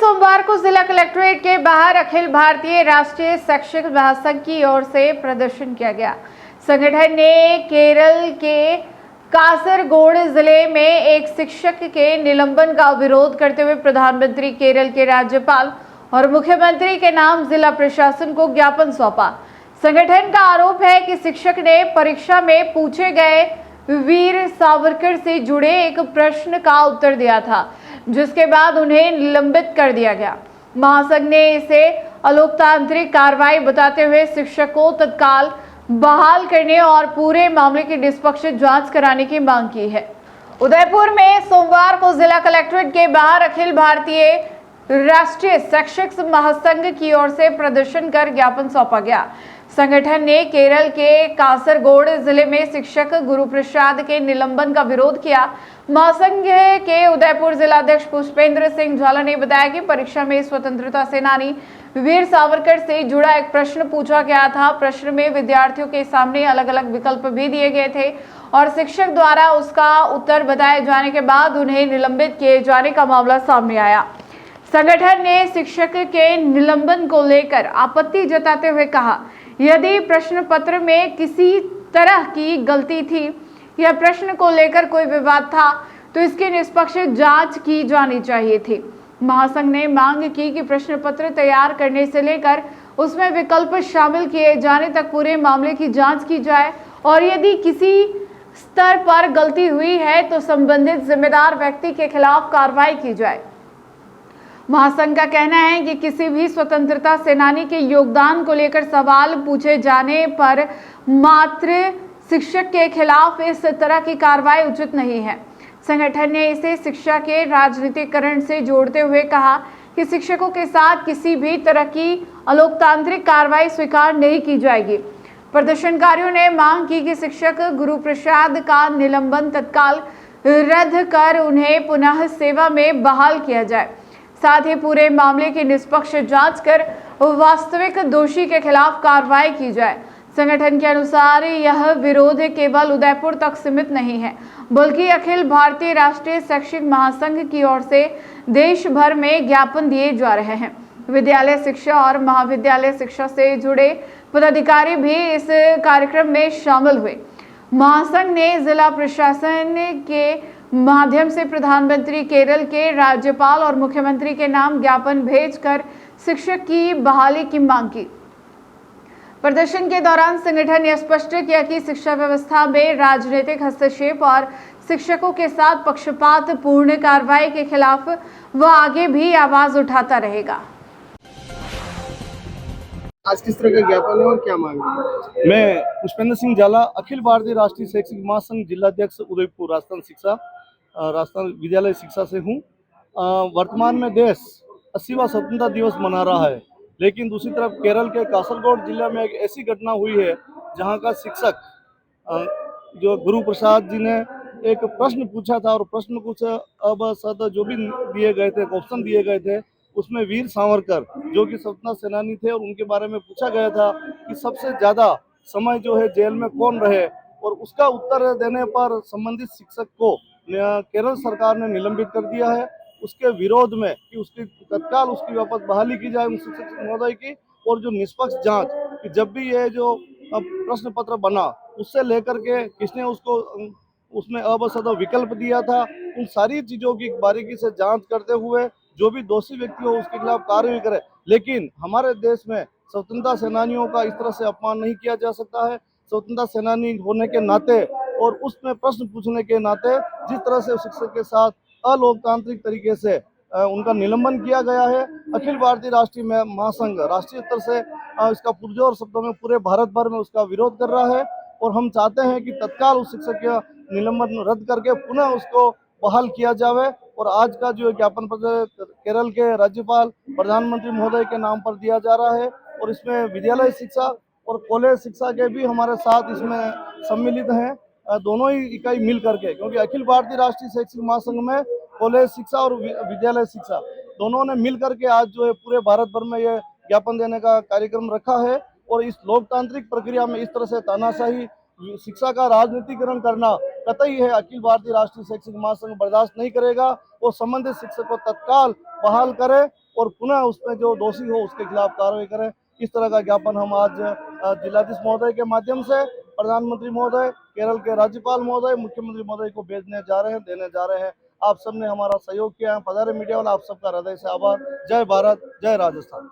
सोमवार को जिला कलेक्ट्रेट के बाहर अखिल भारतीय राष्ट्रीय शैक्षिक महासंघ की ओर से प्रदर्शन किया गया। संगठन ने केरल के कासरगोड जिले में एक शिक्षक के निलंबन का विरोध करते हुए प्रधानमंत्री, केरल के राज्यपाल और मुख्यमंत्री के नाम जिला प्रशासन को ज्ञापन सौंपा। संगठन का आरोप है कि शिक्षक ने परीक्षा में पूछे गए वीर सावरकर से जुड़े एक प्रश्न का उत्तर दिया था, जिसके बाद उन्हें निलंबित कर दिया गया। महासंघ ने इसे अलोकतांत्रिक कार्रवाई बताते हुए शिक्षक को तत्काल बहाल करने और पूरे मामले की निष्पक्ष जांच कराने की मांग की है। उदयपुर में सोमवार को जिला कलेक्ट्रेट के बाहर अखिल भारतीय राष्ट्रीय शैक्षिक महासंघ की ओर से प्रदर्शन कर ज्ञापन सौंपा गया। संगठन ने केरल के कासरगोड जिले में शिक्षक गुरु प्रसाद के निलंबन का विरोध किया। महासंघ के उदयपुर जिलाध्यक्ष पुष्पेंद्र सिंह ज्वाला ने बताया कि परीक्षा में स्वतंत्रता सेनानी वीर सावरकर से जुड़ा एक प्रश्न पूछा गया था। प्रश्न में विद्यार्थियों के सामने अलग अलग विकल्प भी दिए गए थे और शिक्षक द्वारा उसका उत्तर बताए जाने के बाद उन्हें निलंबित किए जाने का मामला सामने आया। संगठन ने शिक्षक के निलंबन को लेकर आपत्ति जताते हुए कहा, यदि प्रश्न पत्र में किसी तरह की गलती थी या प्रश्न को लेकर कोई विवाद था तो इसकी निष्पक्ष जांच की जानी चाहिए थी। महासंघ ने मांग की कि प्रश्न पत्र तैयार करने से लेकर उसमें विकल्प शामिल किए जाने तक पूरे मामले की जांच की जाए और यदि किसी स्तर पर गलती हुई है तो संबंधित जिम्मेदार व्यक्ति के खिलाफ कार्रवाई की जाए। महासंघ का कहना है कि किसी भी स्वतंत्रता सेनानी के योगदान को लेकर सवाल पूछे जाने पर मात्र शिक्षक के खिलाफ इस तरह की कार्रवाई उचित नहीं है। संगठन ने इसे शिक्षा के राजनीतिकरण से जोड़ते हुए कहा कि शिक्षकों के साथ किसी भी तरह की अलोकतांत्रिक कार्रवाई स्वीकार नहीं की जाएगी। प्रदर्शनकारियों ने मांग की कि शिक्षक गुरु प्रसाद का निलंबन तत्काल रद्द कर उन्हें पुनः सेवा में बहाल किया जाए। साथ ही पूरे मामले की निष्पक्ष जांच कर वास्तविक दोषी के खिलाफ कार्रवाई की जाए। संगठन के अनुसार यह विरोध केवल उदयपुर तक सीमित नहीं है, बल्कि अखिल भारतीय राष्ट्रीय शैक्षिक महासंघ की ओर से देश भर में ज्ञापन दिए जा रहे हैं। विद्यालय शिक्षा और महाविद्यालय शिक्षा से जुड़े पदाधिकारी भी इस कार्यक्रम में शामिल हुए। महासंघ ने जिला प्रशासन के माध्यम से प्रधानमंत्री, केरल के राज्यपाल और मुख्यमंत्री के नाम ज्ञापन भेजकर शिक्षक की बहाली की मांग की। प्रदर्शन के दौरान संगठन ने स्पष्ट किया कि शिक्षा व्यवस्था में राजनीतिक हस्तक्षेप और शिक्षकों के साथ पक्षपात पूर्ण कार्रवाई के खिलाफ वह आगे भी आवाज उठाता रहेगा। आज किस तरह का ज्ञापन है और क्या मांग है? मैं पुष्पेंद्र सिंह ज्वाला, अखिल भारतीय राष्ट्रीय शैक्षिक महासंघ जिलाध्यक्ष उदयपुर, राजस्थान विद्यालय शिक्षा से हूँ। वर्तमान में देश 80वां स्वतंत्रता दिवस मना रहा है, लेकिन दूसरी तरफ केरल के कासरगोड जिला में एक ऐसी घटना हुई है जहाँ का शिक्षक जो गुरु प्रसाद जी ने एक प्रश्न पूछा था और प्रश्न कुछ अब सद जो भी दिए गए थे, ऑप्शन दिए गए थे, उसमें वीर सावरकर जो कि स्वतंत्रता सेनानी थे और उनके बारे में पूछा गया था कि सबसे ज्यादा समय जो है जेल में कौन रहे, और उसका उत्तर देने पर संबंधित शिक्षक को केरल सरकार ने निलंबित कर दिया है। उसके विरोध में कि उसकी तत्काल उसकी वापस बहाली की जाए शिक्षक महोदय की, और जो निष्पक्ष जांच कि जब भी ये जो प्रश्न पत्र बना उससे लेकर के किसने उसको उसमें अबसद विकल्प दिया था, उन सारी चीजों की बारीकी से जांच करते हुए जो भी दोषी व्यक्ति हो उसके खिलाफ कार्रवाई करे। लेकिन हमारे देश में स्वतंत्रता सेनानियों का इस तरह से अपमान नहीं किया जा सकता है। स्वतंत्रता सेनानी होने के नाते और उसमें प्रश्न पूछने के नाते जिस तरह से शिक्षक के साथ अलोकतांत्रिक तरीके से उनका निलंबन किया गया है, अखिल भारतीय राष्ट्रीय महासंघ राष्ट्रीय स्तर से इसका पुरजोर शब्दों में पूरे भारत भर में उसका विरोध कर रहा है। और हम चाहते हैं कि तत्काल उस शिक्षक का निलंबन रद्द करके पुनः उसको बहाल किया जाए। और आज का जो ज्ञापन पत्र केरल के राज्यपाल, प्रधानमंत्री महोदय के नाम पर दिया जा रहा है, और इसमें विद्यालय शिक्षा और कॉलेज शिक्षा के भी हमारे साथ इसमें सम्मिलित हैं, दोनों ही इकाई मिल करके, क्योंकि अखिल भारतीय राष्ट्रीय शैक्षिक महासंघ में कॉलेज शिक्षा और विद्यालय शिक्षा दोनों ने मिल करके आज जो है पूरे भारत भर में ये ज्ञापन देने का कार्यक्रम रखा है। और इस लोकतांत्रिक प्रक्रिया में इस तरह से तानाशाही शिक्षा का राजनीतिकरण करना कतई है अखिल भारतीय राष्ट्रीय शैक्षिक महासंघ बर्दाश्त नहीं करेगा। वो संबंधित शिक्षक को तत्काल बहाल करे और पुनः उसमें जो दोषी हो उसके खिलाफ कार्रवाई करे। इस तरह का ज्ञापन हम आज जिलाधीश महोदय के माध्यम से प्रधानमंत्री महोदय, केरल के राज्यपाल महोदय, मुख्यमंत्री महोदय को देने जा रहे हैं। आप सबने हमारा सहयोग किया है। पधारे मीडिया वाला, आप सबका हृदय से आभार। जय भारत, जय राजस्थान।